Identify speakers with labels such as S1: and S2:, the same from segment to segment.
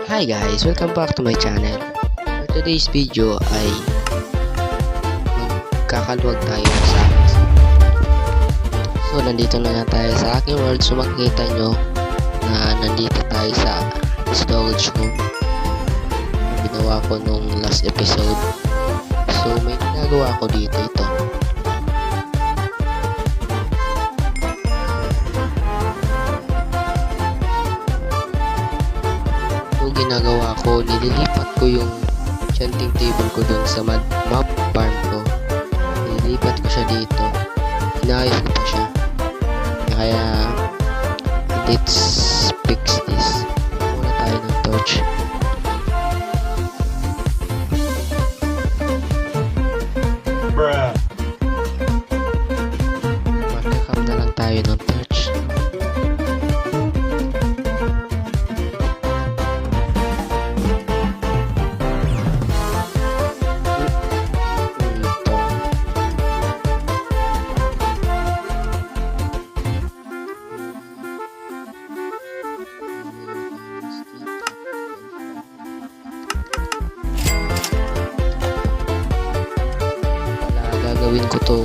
S1: Hi guys, welcome back to my channel. For today's video ay magkakaluwag tayo sa nandito na tayo sa aking world. So makikita nyo na nandito tayo sa storage room. Ginawa ko nung last episode. So may ginagawa ko dito ito. Ginagawa ko, nililipat ko yung enchanting table ko dun sa map farm ko. Nililipat ko siya dito. Inayos ko pa siya. Kaya let's fix this. Muna tayo ng torch. Magkakam na lang tayo ng torch. Gawin ko to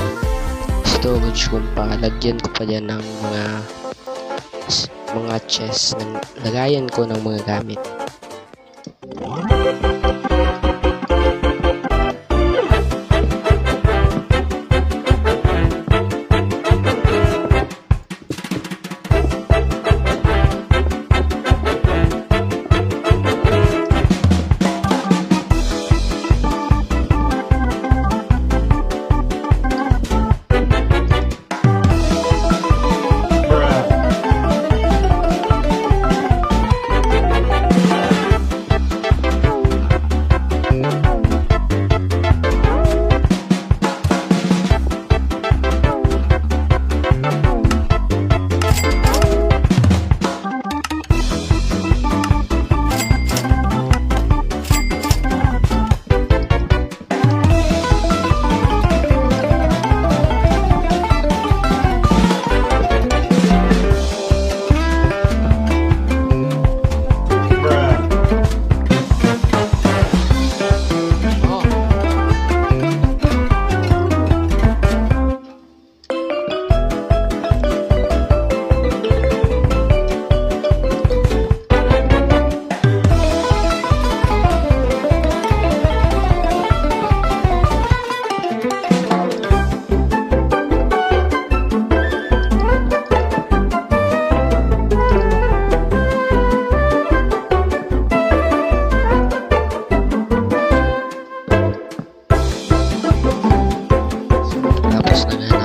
S1: storage room pa, lagyan ko pa dyan ng mga chest, lagayan ko ng mga gamit. Tapos na